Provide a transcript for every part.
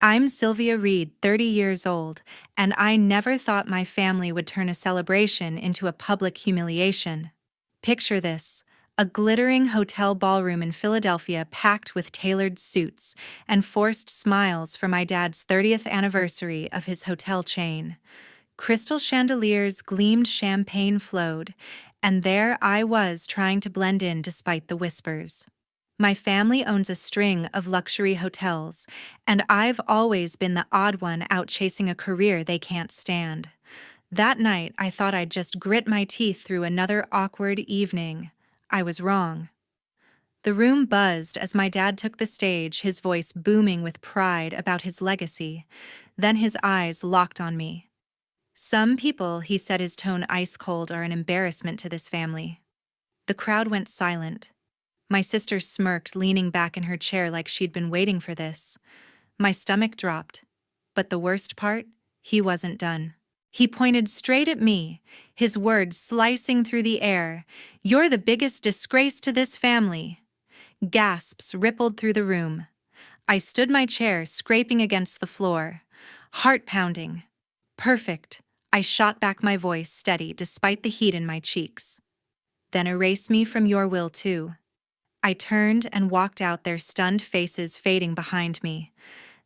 I'm Sylvia Reed, 30 years old, and I never thought my family would turn a celebration into a public humiliation. Picture this: a glittering hotel ballroom in Philadelphia packed with tailored suits and forced smiles for my dad's 30th anniversary of his hotel chain. Crystal chandeliers gleamed, champagne flowed, and there I was trying to blend in despite the whispers. My family owns a string of luxury hotels, and I've always been the odd one out chasing a career they can't stand. That night, I thought I'd just grit my teeth through another awkward evening. I was wrong. The room buzzed as my dad took the stage, his voice booming with pride about his legacy. Then his eyes locked on me. "Some people," he said, his tone ice cold, "are an embarrassment to this family." The crowd went silent. My sister smirked, leaning back in her chair like she'd been waiting for this. My stomach dropped. But the worst part? He wasn't done. He pointed straight at me, his words slicing through the air. "You're the biggest disgrace to this family." Gasps rippled through the room. I stood my chair, scraping against the floor. Heart pounding. "Perfect." I shot back, my voice steady despite the heat in my cheeks. "Then erase me from your will too." I turned and walked out, their stunned faces fading behind me.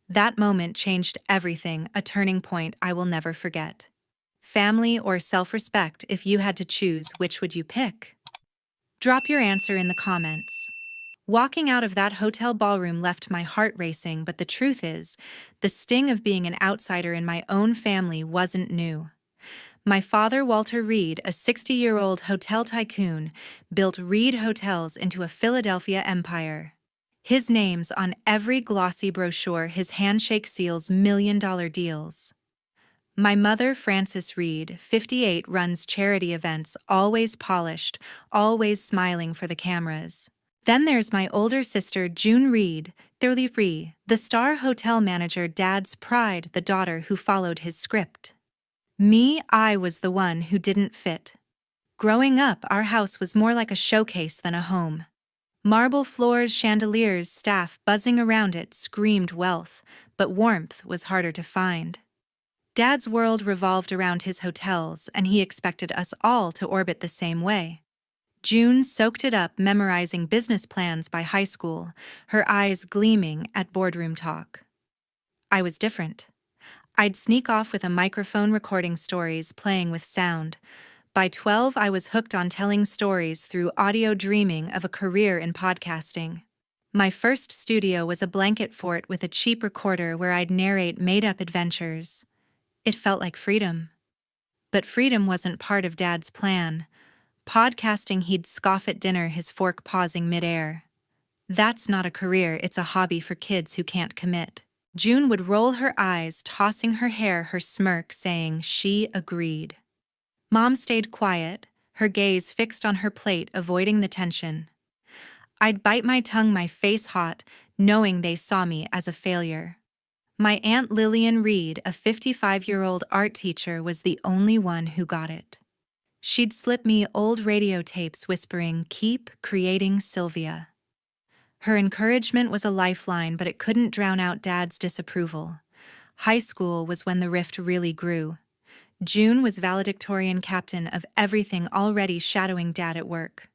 That moment changed everything, a turning point I will never forget. Family or self-respect? If you had to choose, which would you pick? Drop your answer in the comments. Walking out of that hotel ballroom left my heart racing, but the truth is, the sting of being an outsider in my own family wasn't new. My father, Walter Reed, a 60-year-old hotel tycoon, built Reed Hotels into a Philadelphia empire. His name's on every glossy brochure, his handshake seals million-dollar deals. My mother, Frances Reed, 58, runs charity events, always polished, always smiling for the cameras. Then there's my older sister, June Reed, 33, the star hotel manager, Dad's pride, the daughter who followed his script. Me, I was the one who didn't fit. Growing up, our house was more like a showcase than a home. Marble floors, chandeliers, staff buzzing around it screamed wealth, but warmth was harder to find. Dad's world revolved around his hotels, and he expected us all to orbit the same way. June soaked it up, memorizing business plans by high school, her eyes gleaming at boardroom talk. I was different. I'd sneak off with a microphone, recording stories, playing with sound. By 12, I was hooked on telling stories through audio, dreaming of a career in podcasting. My first studio was a blanket fort with a cheap recorder where I'd narrate made-up adventures. It felt like freedom. But freedom wasn't part of Dad's plan. Podcasting, he'd scoff at dinner, his fork pausing midair. "That's not a career, it's a hobby for kids who can't commit." June would roll her eyes, tossing her hair, her smirk saying she agreed. Mom stayed quiet, her gaze fixed on her plate, avoiding the tension. I'd bite my tongue, my face hot, knowing they saw me as a failure. My Aunt Lillian Reed, a 55-year-old art teacher, was the only one who got it. She'd slip me old radio tapes whispering, "Keep creating, Sylvia." Her encouragement was a lifeline, but it couldn't drown out Dad's disapproval. High school was when the rift really grew. June was valedictorian, captain of everything, already shadowing Dad at work.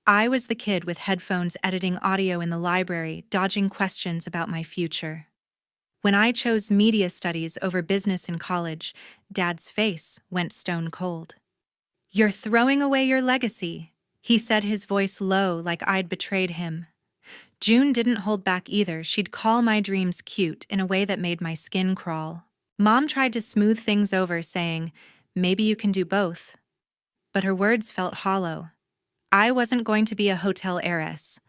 I was the kid with headphones editing audio in the library, dodging questions about my future. When I chose media studies over business in college, Dad's face went stone cold. "You're throwing away your legacy," he said, his voice low, like I'd betrayed him. June didn't hold back either. She'd call my dreams cute in a way that made my skin crawl. Mom tried to smooth things over, saying, "Maybe you can do both." But her words felt hollow. I wasn't going to be a hotel heiress.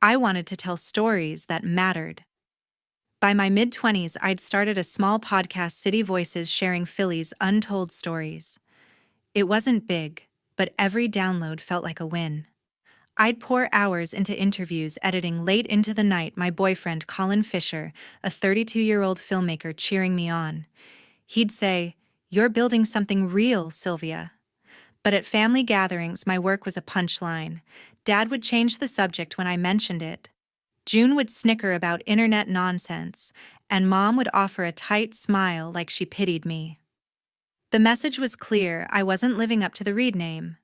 I wanted to tell stories that mattered. By my mid-20s, I'd started a small podcast, City Voices, sharing Philly's untold stories. It wasn't big, but every download felt like a win. I'd pour hours into interviews, editing late into the night, my boyfriend, Colin, a 32-year-old filmmaker, cheering me on. He'd say, "You're building something real, Sylvia." But at family gatherings, my work was a punchline. Dad would change the subject when I mentioned it. June would snicker about internet nonsense, and Mom would offer a tight smile like she pitied me. The message was clear: I wasn't living up to the Reed name.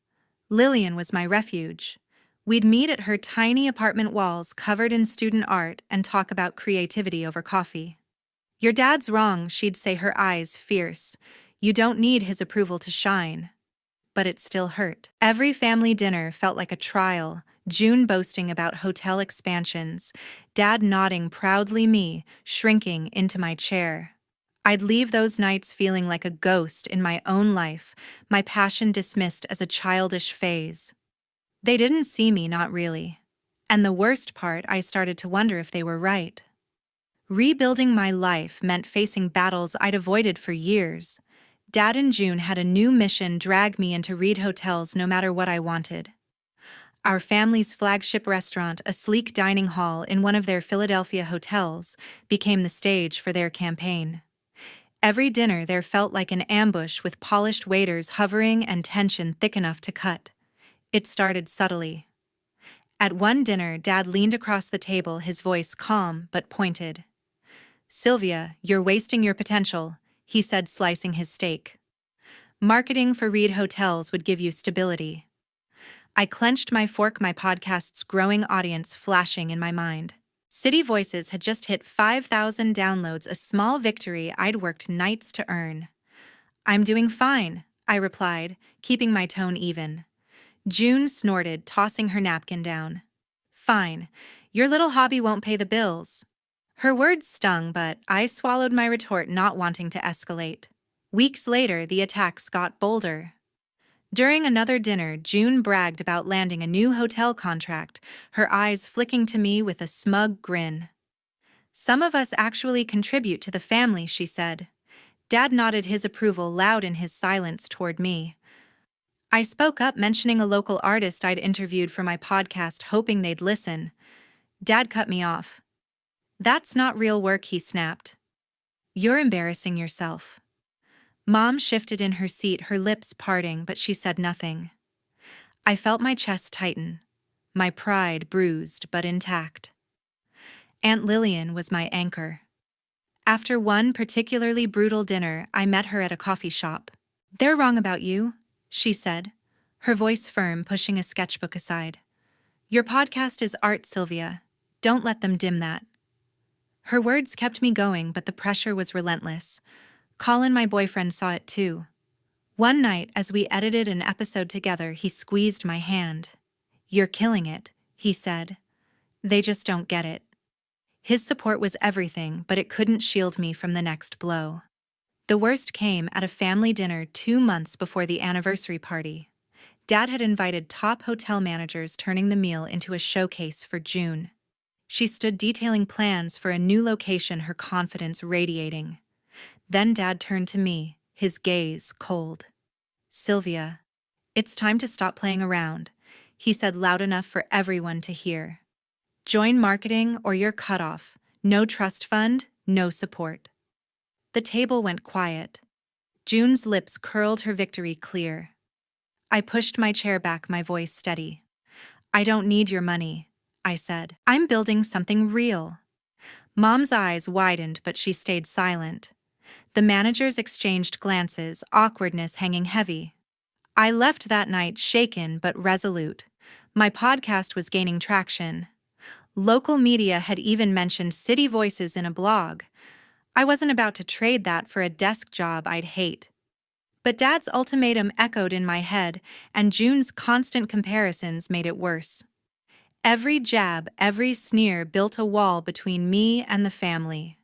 Lillian was my refuge. We'd meet at her tiny apartment walls covered in student art and talk about creativity over coffee. "Your dad's wrong," she'd say, her eyes fierce. "You don't need his approval to shine." But it still hurt. Every family dinner felt like a trial, June boasting about hotel expansions, Dad nodding proudly, me shrinking into my chair. I'd leave those nights feeling like a ghost in my own life, my passion dismissed as a childish phase. They didn't see me, not really. And the worst part, I started to wonder if they were right. Rebuilding my life meant facing battles I'd avoided for years. Dad and June had a new mission: drag me into Reed hotels no matter what I wanted. Our family's flagship restaurant, a sleek dining hall in one of their Philadelphia hotels, became the stage for their campaign. Every dinner there felt like an ambush, with polished waiters hovering and tension thick enough to cut. It started subtly. At one dinner, Dad leaned across the table, his voice calm but pointed. "Sylvia, you're wasting your potential," he said, slicing his steak. "Marketing for Reed Hotels would give you stability." I clenched my fork, my podcast's growing audience flashing in my mind. City Voices had just hit 5,000 downloads, a small victory I'd worked nights to earn. "I'm doing fine," I replied, keeping my tone even. June snorted, tossing her napkin down. "Fine. Your little hobby won't pay the bills." Her words stung, but I swallowed my retort, not wanting to escalate. Weeks later, the attacks got bolder. During another dinner, June bragged about landing a new hotel contract, her eyes flicking to me with a smug grin. "Some of us actually contribute to the family," she said. Dad nodded his approval, loud in his silence toward me. I spoke up, mentioning a local artist I'd interviewed for my podcast, hoping they'd listen. Dad cut me off. "That's not real work," he snapped. "You're embarrassing yourself." Mom shifted in her seat, her lips parting, but she said nothing. I felt my chest tighten, my pride bruised but intact. Aunt Lillian was my anchor. After one particularly brutal dinner, I met her at a coffee shop. "They're wrong about you," she said, her voice firm, pushing a sketchbook aside. "Your podcast is art, Sylvia. Don't let them dim that." Her words kept me going, but the pressure was relentless. Colin, my boyfriend, saw it too. One night, as we edited an episode together, he squeezed my hand. "You're killing it," he said. "They just don't get it." His support was everything, but it couldn't shield me from the next blow. The worst came at a family dinner 2 months before the anniversary party. Dad had invited top hotel managers, turning the meal into a showcase for June. She stood detailing plans for a new location, her confidence radiating. Then Dad turned to me, his gaze cold. "Sylvia, it's time to stop playing around," he said, loud enough for everyone to hear. "Join marketing or you're cut off. No trust fund, no support." The table went quiet. June's lips curled, her victory clear. I pushed my chair back, my voice steady. "I don't need your money," I said. "I'm building something real." Mom's eyes widened, but she stayed silent. The managers exchanged glances, awkwardness hanging heavy. I left that night shaken but resolute. My podcast was gaining traction. Local media had even mentioned City Voices in a blog. I wasn't about to trade that for a desk job I'd hate. But Dad's ultimatum echoed in my head, and June's constant comparisons made it worse. Every jab, every sneer built a wall between me and the family.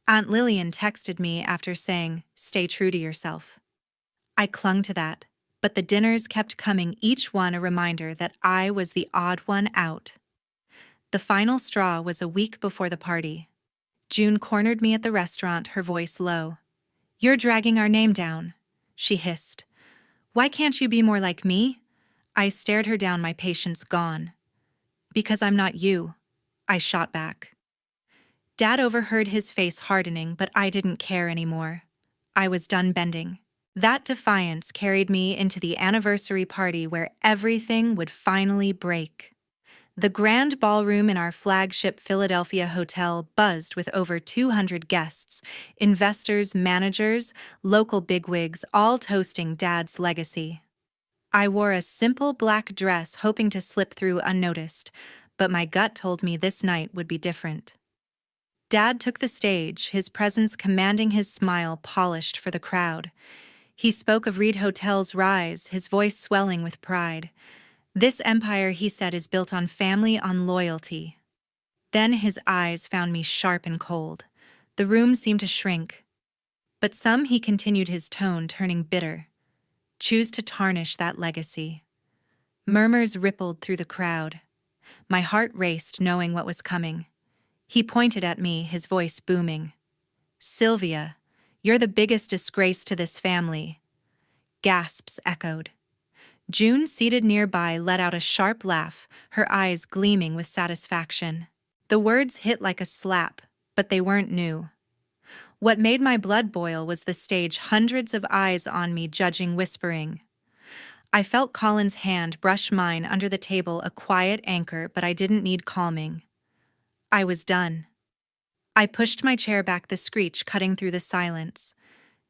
Aunt Lillian texted me after saying, "Stay true to yourself." I clung to that, but the dinners kept coming, each one a reminder that I was the odd one out. The final straw was a week before the party. June cornered me at the restaurant, her voice low. "You're dragging our name down," she hissed. "Why can't you be more like me?" I stared her down, my patience gone. "Because I'm not you," I shot back. Dad overheard, his face hardening, but I didn't care anymore. I was done bending. That defiance carried me into the anniversary party, where everything would finally break. The grand ballroom in our flagship Philadelphia hotel buzzed with over 200 guests, investors, managers, local bigwigs, all toasting Dad's legacy. I wore a simple black dress hoping to slip through unnoticed, but my gut told me this night would be different. Dad took the stage, his presence commanding, his smile polished for the crowd. He spoke of Reed Hotel's rise, his voice swelling with pride. This empire, he said, is built on family, on loyalty. Then his eyes found me sharp and cold. The room seemed to shrink. But some, he continued, his tone turning bitter. Choose to tarnish that legacy. Murmurs rippled through the crowd. My heart raced, knowing what was coming. He pointed at me, his voice booming. Sylvia, you're the biggest disgrace to this family. Gasps echoed. June, seated nearby, let out a sharp laugh, her eyes gleaming with satisfaction. The words hit like a slap, but they weren't new. What made my blood boil was the stage, hundreds of eyes on me, judging, whispering. I felt Colin's hand brush mine under the table, a quiet anchor, but I didn't need calming. I was done. I pushed my chair back, the screech cutting through the silence.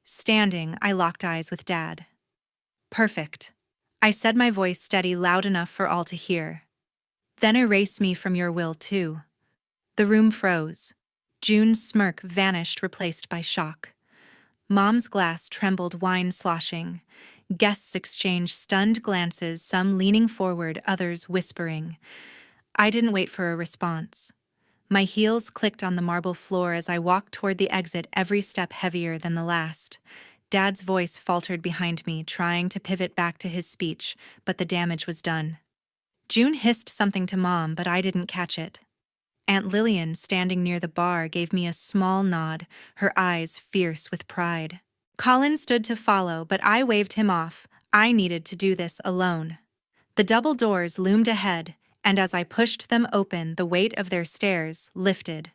Standing, I locked eyes with Dad. Perfect. I said, my voice steady, loud enough for all to hear. Then erase me from your will, too. The room froze. June's smirk vanished, replaced by shock. Mom's glass trembled, wine sloshing. Guests exchanged stunned glances, some leaning forward, others whispering. I didn't wait for a response. My heels clicked on the marble floor as I walked toward the exit, every step heavier than the last. Dad's voice faltered behind me, trying to pivot back to his speech, but the damage was done. June hissed something to Mom, but I didn't catch it. Aunt Lillian, standing near the bar, gave me a small nod, her eyes fierce with pride. Colin stood to follow, but I waved him off. I needed to do this alone. The double doors loomed ahead, and as I pushed them open, the weight of their stairs lifted.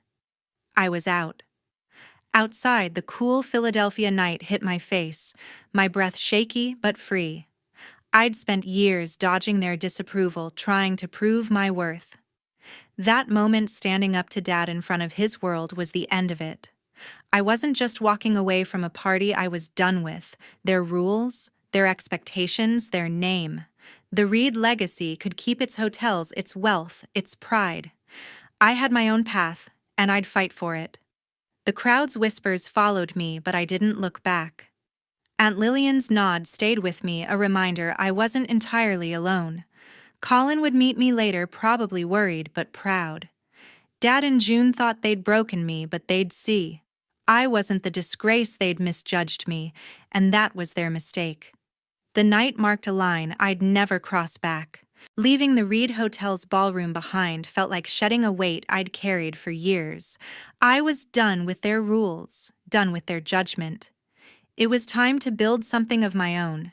I was out. Outside, the cool Philadelphia night hit my face, my breath shaky but free. I'd spent years dodging their disapproval, trying to prove my worth. That moment, standing up to Dad in front of his world, was the end of it. I wasn't just walking away from a party I was done with, their rules, their expectations, their name. The Reed legacy could keep its hotels, its wealth, its pride. I had my own path, and I'd fight for it. The crowd's whispers followed me, but I didn't look back. Aunt Lillian's nod stayed with me, a reminder I wasn't entirely alone. Colin would meet me later, probably worried but proud. Dad and June thought they'd broken me, but they'd see. I wasn't the disgrace they'd misjudged me, and that was their mistake. The night marked a line I'd never cross back. Leaving the Reed Hotel's ballroom behind felt like shedding a weight I'd carried for years. I was done with their rules, done with their judgment. It was time to build something of my own.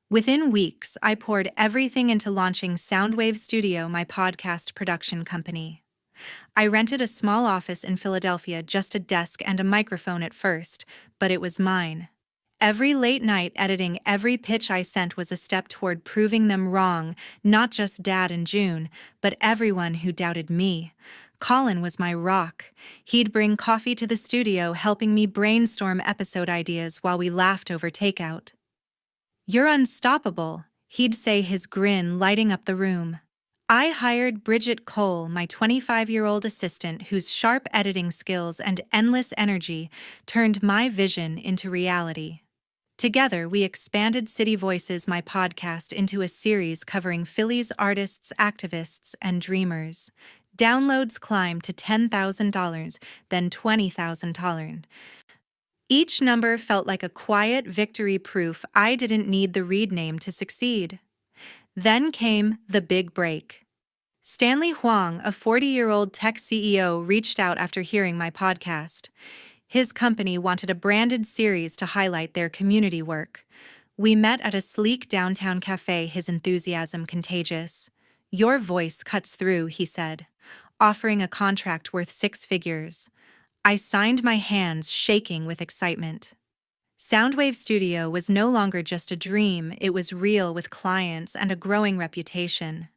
Within weeks, I poured everything into launching SoundWave Studio, my podcast production company. I rented a small office in Philadelphia, just a desk and a microphone at first, but it was mine. Every late night editing, every pitch I sent was a step toward proving them wrong, not just Dad and June, but everyone who doubted me. Colin was my rock. He'd bring coffee to the studio, helping me brainstorm episode ideas while we laughed over takeout. "You're unstoppable," he'd say, his grin lighting up the room. I hired Bridget Cole, my 25-year-old assistant, whose sharp editing skills and endless energy turned my vision into reality. Together, we expanded City Voices, my podcast, into a series covering Philly's artists, activists, and dreamers. Downloads climbed to $10,000, then $20,000. Each number felt like a quiet victory, proof I didn't need the Reed name to succeed. Then came the big break. Stanley Huang, a 40-year-old tech CEO, reached out after hearing my podcast. His company wanted a branded series to highlight their community work. We met at a sleek downtown cafe, his enthusiasm contagious. "Your voice cuts through," he said, offering a contract worth 6 figures. I signed, my hands shaking with excitement. SoundWave Studio was no longer just a dream, it was real, with clients and a growing reputation.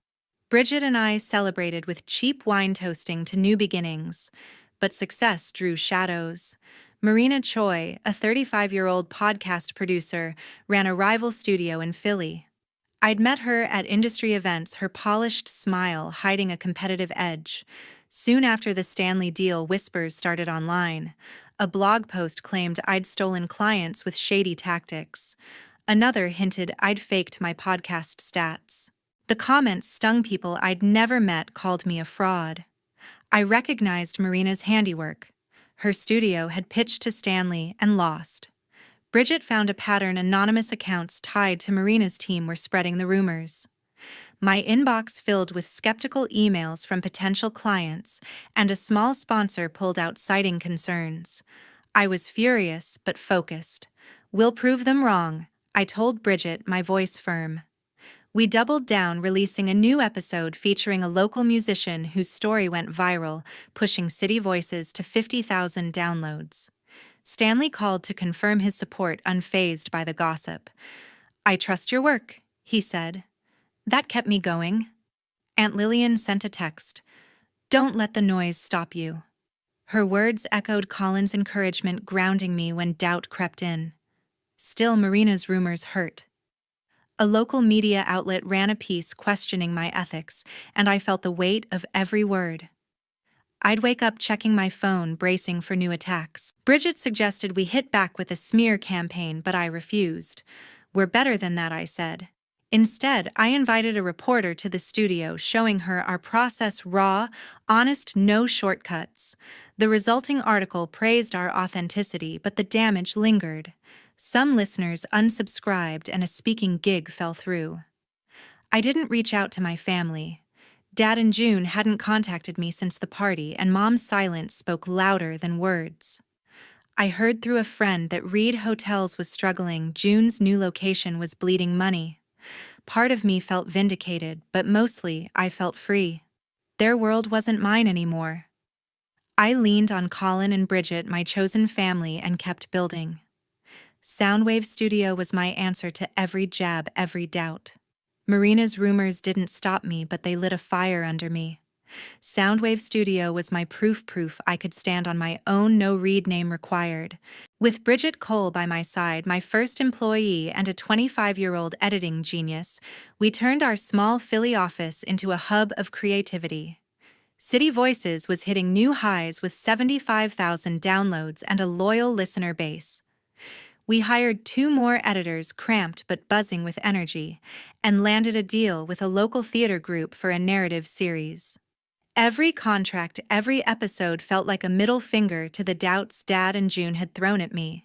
Bridget and I celebrated with cheap wine toasting to new beginnings, but success drew shadows. Marina Choi, a 35-year-old podcast producer, ran a rival studio in Philly. I'd met her at industry events, her polished smile hiding a competitive edge. Soon after the Stanley deal, whispers started online. A blog post claimed I'd stolen clients with shady tactics. Another hinted I'd faked my podcast stats. The comments stung people I'd never met, called me a fraud. I recognized Marina's handiwork. Her studio had pitched to Stanley and lost. Bridget found a pattern: anonymous accounts tied to Marina's team were spreading the rumors. My inbox filled with skeptical emails from potential clients, and a small sponsor pulled out citing concerns. I was furious but focused. "We'll prove them wrong," I told Bridget, my voice firm. We doubled down, releasing a new episode featuring a local musician whose story went viral, pushing City Voices to 50,000 downloads. Stanley called to confirm his support, unfazed by the gossip. "I trust your work," he said. That kept me going. Aunt Lillian sent a text. "Don't let the noise stop you." Her words echoed Colin's encouragement, grounding me when doubt crept in. Still, Marina's rumors hurt. A local media outlet ran a piece questioning my ethics, and I felt the weight of every word. I'd wake up checking my phone, bracing for new attacks. Bridget suggested we hit back with a smear campaign, but I refused. "We're better than that," I said. Instead, I invited a reporter to the studio, showing her our process: raw, honest, no shortcuts. The resulting article praised our authenticity, but the damage lingered. Some listeners unsubscribed and a speaking gig fell through. I didn't reach out to my family. Dad and June hadn't contacted me since the party, and Mom's silence spoke louder than words. I heard through a friend that Reed Hotels was struggling. June's new location was bleeding money. Part of me felt vindicated, but mostly I felt free. Their world wasn't mine anymore. I leaned on Colin and Bridget, my chosen family, and kept building. SoundWave Studio was my answer to every jab, every doubt. Marina's rumors didn't stop me, but they lit a fire under me. SoundWave Studio was my proof I could stand on my own, no Reed name required. With Bridget Cole by my side, my first employee and a 25-year-old editing genius, we turned our small Philly office into a hub of creativity. City Voices was hitting new highs with 75,000 downloads and a loyal listener base. We hired 2 more editors, cramped but buzzing with energy, and landed a deal with a local theater group for a narrative series. Every contract, every episode felt like a middle finger to the doubts Dad and June had thrown at me.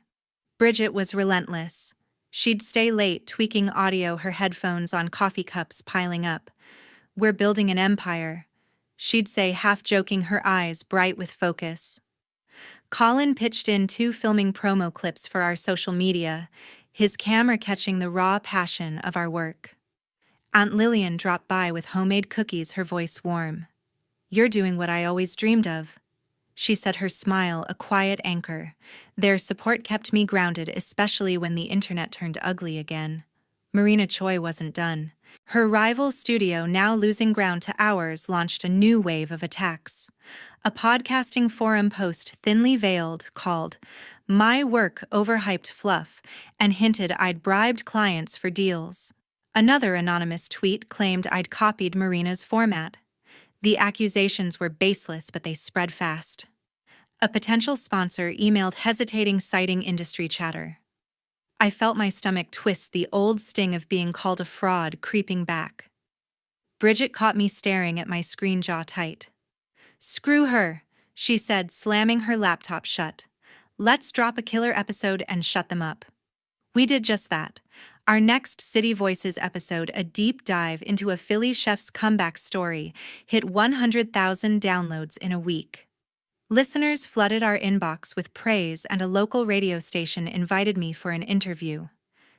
Bridget was relentless. She'd stay late tweaking audio, her headphones on, coffee cups piling up. "We're building an empire," she'd say, half joking, her eyes bright with focus. Colin pitched in 2 filming promo clips for our social media, his camera catching the raw passion of our work. Aunt Lillian dropped by with homemade cookies, her voice warm. "You're doing what I always dreamed of," she said, her smile a quiet anchor. Their support kept me grounded, especially when the internet turned ugly again. Marina Choi wasn't done. Her rival studio, now losing ground to ours, launched a new wave of attacks. A podcasting forum post, thinly veiled, called "My Work Overhyped Fluff" and hinted I'd bribed clients for deals. Another anonymous tweet claimed I'd copied Marina's format. The accusations were baseless, but they spread fast. A potential sponsor emailed, hesitating, citing industry chatter. I felt my stomach twist, the old sting of being called a fraud creeping back. Bridget caught me staring at my screen, jaw tight. "Screw her," she said, slamming her laptop shut. "Let's drop a killer episode and shut them up." We did just that. Our next City Voices episode, a deep dive into a Philly chef's comeback story, hit 100,000 downloads in a week. Listeners flooded our inbox with praise, and a local radio station invited me for an interview.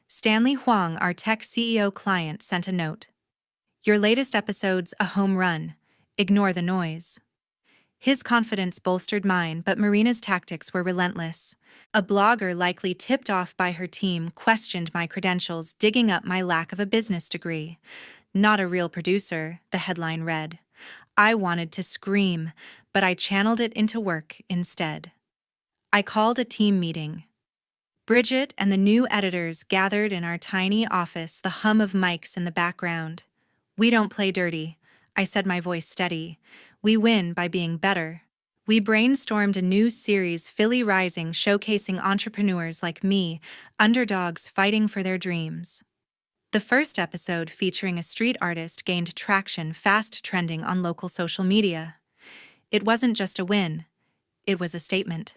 Stanley Huang, our tech CEO client, sent a note. "Your latest episode's a home run. Ignore the noise." His confidence bolstered mine, but Marina's tactics were relentless. A blogger, likely tipped off by her team, questioned my credentials, digging up my lack of a business degree. "Not a real producer," the headline read. I wanted to scream, but I channeled it into work instead. I called a team meeting. Bridget and the new editors gathered in our tiny office, the hum of mics in the background. "We don't play dirty," I said, my voice steady. "We win by being better." We brainstormed a new series, Philly Rising, showcasing entrepreneurs like me, underdogs fighting for their dreams. The first episode, featuring a street artist, gained traction, fast trending on local social media. It wasn't just a win, it was a statement.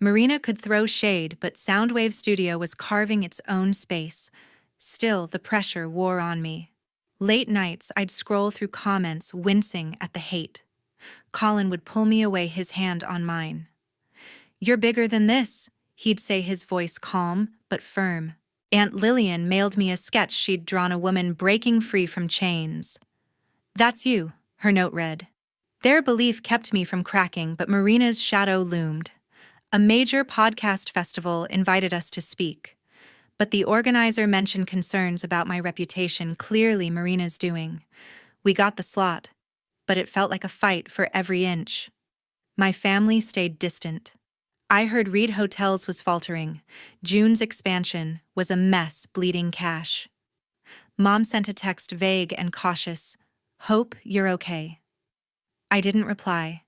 Marina could throw shade, but SoundWave Studio was carving its own space. Still, the pressure wore on me. Late nights, I'd scroll through comments, wincing at the hate. Colin would pull me away, his hand on mine. "You're bigger than this," he'd say, his voice calm but firm. Aunt Lillian mailed me a sketch she'd drawn, a woman breaking free from chains. "That's you," her note read. Their belief kept me from cracking, but Marina's shadow loomed. A major podcast festival invited us to speak, but the organizer mentioned concerns about my reputation, clearly Marina's doing. We got the slot, but it felt like a fight for every inch. My family stayed distant. I heard Reed Hotels was faltering. June's expansion was a mess, bleeding cash. Mom sent a text, vague and cautious. "Hope you're okay." I didn't reply.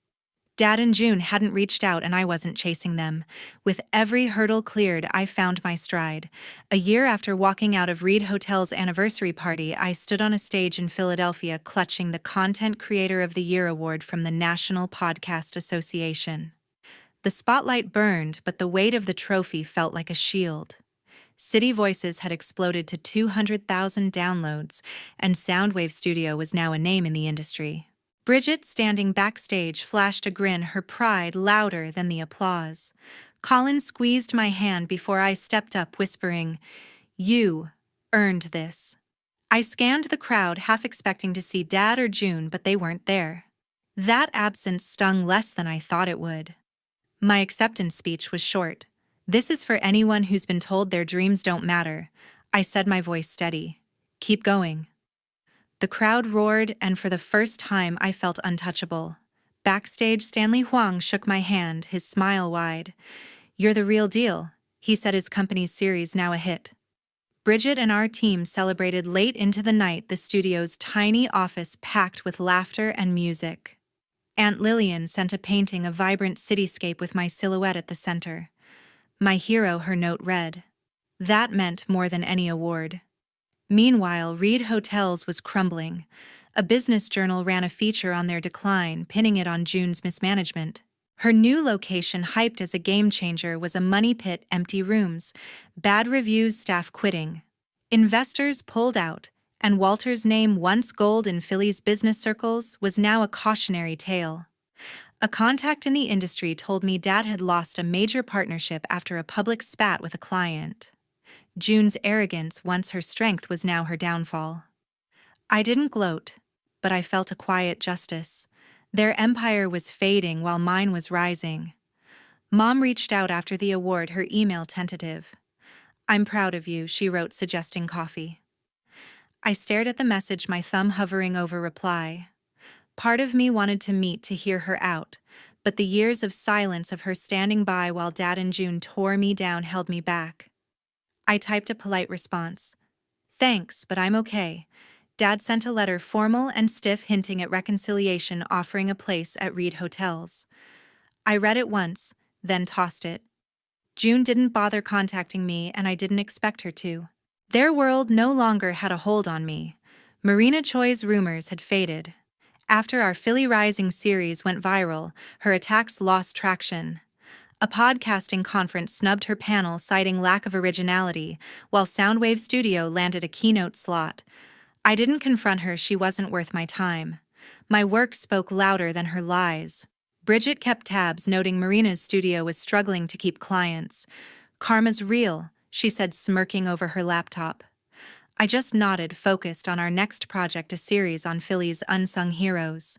Dad and June hadn't reached out, and I wasn't chasing them. With every hurdle cleared, I found my stride. A year after walking out of Reed Hotel's anniversary party, I stood on a stage in Philadelphia, clutching the Content Creator of the Year award from the National Podcast Association. The spotlight burned, but the weight of the trophy felt like a shield. City Voices had exploded to 200,000 downloads, and SoundWave Studio was now a name in the industry. Bridget, standing backstage, flashed a grin, her pride louder than the applause. Colin squeezed my hand before I stepped up, whispering, "You earned this." I scanned the crowd, half expecting to see Dad or June, but they weren't there. That absence stung less than I thought it would. My acceptance speech was short. "This is for anyone who's been told their dreams don't matter," I said, my voice steady. "Keep going." The crowd roared, and for the first time I felt untouchable. Backstage, Stanley Huang shook my hand, his smile wide. "You're the real deal," he said, his company's series now a hit. Bridget and our team celebrated late into the night, the studio's tiny office packed with laughter and music. Aunt Lillian sent a painting, a vibrant cityscape with my silhouette at the center. "My hero," her note read. That meant more than any award. Meanwhile, Reed Hotels was crumbling. A business journal ran a feature on their decline, pinning it on June's mismanagement. Her new location, hyped as a game changer, was a money pit, empty rooms, bad reviews, staff quitting. Investors pulled out, and Walter's name, once gold in Philly's business circles, was now a cautionary tale. A contact in the industry told me Dad had lost a major partnership after a public spat with a client. June's arrogance, once her strength, was now her downfall. I didn't gloat, but I felt a quiet justice. Their empire was fading while mine was rising. Mom reached out after the award, her email tentative. "I'm proud of you," she wrote, suggesting coffee. I stared at the message, my thumb hovering over reply. Part of me wanted to meet to hear her out, but the years of silence, of her standing by while Dad and June tore me down, held me back. I typed a polite response. "Thanks, but I'm okay." Dad sent a letter, formal and stiff, hinting at reconciliation, offering a place at Reed Hotels. I read it once, then tossed it. June didn't bother contacting me, and I didn't expect her to. Their world no longer had a hold on me. Marina Choi's rumors had faded. After our Philly Rising series went viral, her attacks lost traction. A podcasting conference snubbed her panel, citing lack of originality, while SoundWave Studio landed a keynote slot. I didn't confront her, she wasn't worth my time. My work spoke louder than her lies. Bridget kept tabs, noting Marina's studio was struggling to keep clients. "Karma's real," she said, smirking over her laptop. I just nodded, focused on our next project, a series on Philly's unsung heroes.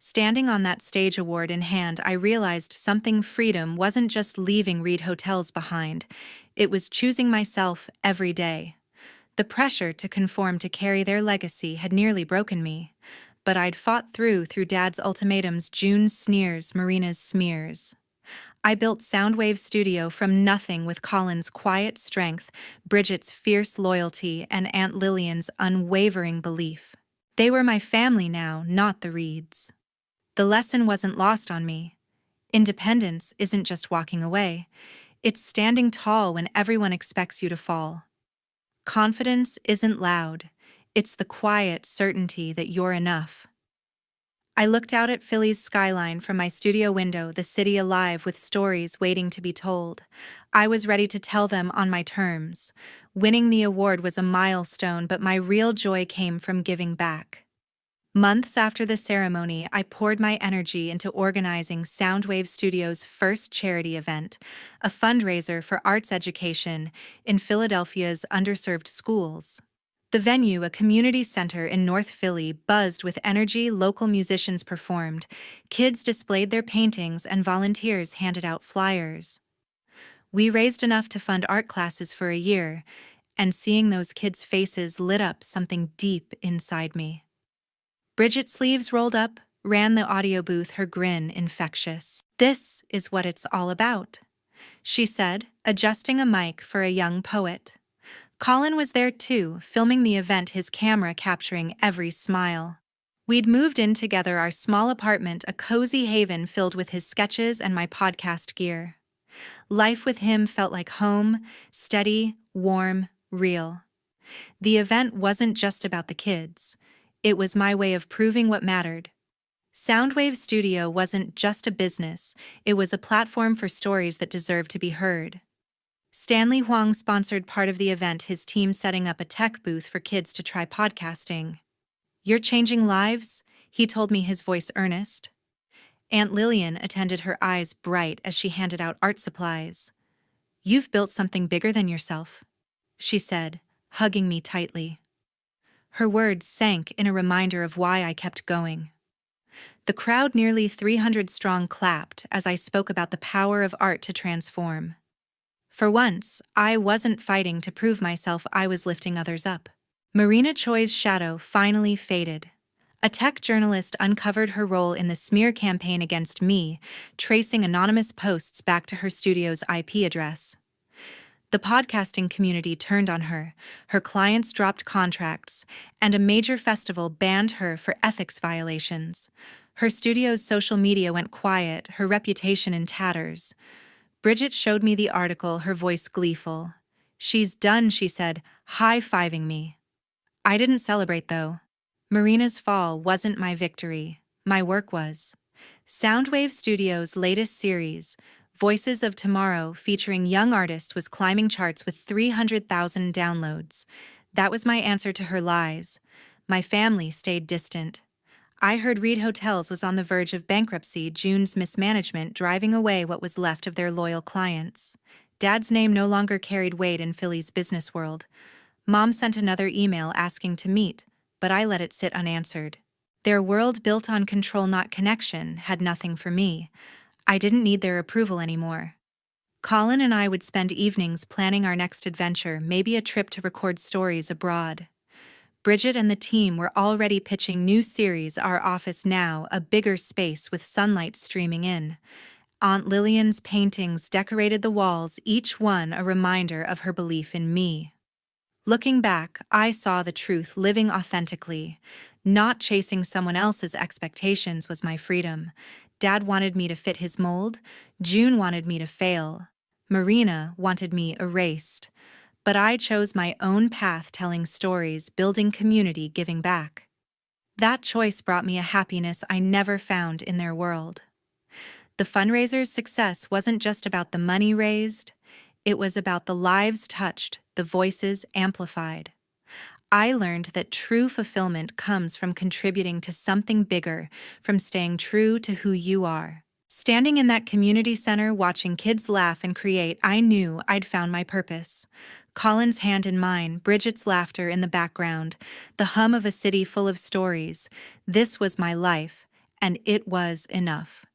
Standing on that stage, award in hand, I realized something: freedom wasn't just leaving Reed Hotels behind. It was choosing myself every day. The pressure to conform to carry their legacy had nearly broken me, but I'd fought through Dad's ultimatums, June's sneers, Marina's smears. I built SoundWave Studio from nothing with Colin's quiet strength, Bridget's fierce loyalty, and Aunt Lillian's unwavering belief. They were my family now, not the Reeds. The lesson wasn't lost on me. Independence isn't just walking away. It's standing tall when everyone expects you to fall. Confidence isn't loud. It's the quiet certainty that you're enough. I looked out at Philly's skyline from my studio window, the city alive with stories waiting to be told. I was ready to tell them on my terms. Winning the award was a milestone, but my real joy came from giving back. Months after the ceremony, I poured my energy into organizing SoundWave Studio's first charity event, a fundraiser for arts education in Philadelphia's underserved schools. The venue, a community center in North Philly, buzzed with energy. Local musicians performed, kids displayed their paintings, and volunteers handed out flyers. We raised enough to fund art classes for a year, and seeing those kids' faces lit up something deep inside me. Bridget's sleeves rolled up, ran the audio booth, her grin infectious. "This is what it's all about," she said, adjusting a mic for a young poet. Colin was there too, filming the event, his camera capturing every smile. We'd moved in together, our small apartment, a cozy haven filled with his sketches and my podcast gear. Life with him felt like home, steady, warm, real. The event wasn't just about the kids. It was my way of proving what mattered. SoundWave Studio wasn't just a business, it was a platform for stories that deserved to be heard. Stanley Huang sponsored part of the event, his team setting up a tech booth for kids to try podcasting. "You're changing lives," he told me, his voice earnest. Aunt Lillian attended, her eyes bright as she handed out art supplies. "You've built something bigger than yourself," she said, hugging me tightly. Her words sank in a reminder of why I kept going. The crowd, nearly 300 strong, clapped as I spoke about the power of art to transform. For once, I wasn't fighting to prove myself, I was lifting others up. Marina Choi's shadow finally faded. A tech journalist uncovered her role in the smear campaign against me, tracing anonymous posts back to her studio's IP address. The podcasting community turned on her, her clients dropped contracts, and a major festival banned her for ethics violations. Her studio's social media went quiet, her reputation in tatters. Bridget showed me the article, her voice gleeful. "She's done," she said, high-fiving me. I didn't celebrate, though. Marina's fall wasn't my victory, my work was. SoundWave Studio's latest series, Voices of Tomorrow, featuring young artists, was climbing charts with 300,000 downloads. That was my answer to her lies. My family stayed distant. I heard Reed Hotels was on the verge of bankruptcy, June's mismanagement driving away what was left of their loyal clients. Dad's name no longer carried weight in Philly's business world. Mom sent another email asking to meet, but I let it sit unanswered. Their world, built on control not connection, had nothing for me. I didn't need their approval anymore. Colin and I would spend evenings planning our next adventure, maybe a trip to record stories abroad. Bridget and the team were already pitching new series, Our Office Now, a bigger space with sunlight streaming in. Aunt Lillian's paintings decorated the walls, each one a reminder of her belief in me. Looking back, I saw the truth, living authentically. Not chasing someone else's expectations was my freedom. Dad wanted me to fit his mold. June wanted me to fail. Marina wanted me erased. But I chose my own path, telling stories, building community, giving back. That choice brought me a happiness I never found in their world. The fundraiser's success wasn't just about the money raised. It was about the lives touched, the voices amplified. I learned that true fulfillment comes from contributing to something bigger, from staying true to who you are. Standing in that community center, watching kids laugh and create, I knew I'd found my purpose. Colin's hand in mine, Bridget's laughter in the background, the hum of a city full of stories. This was my life, and it was enough.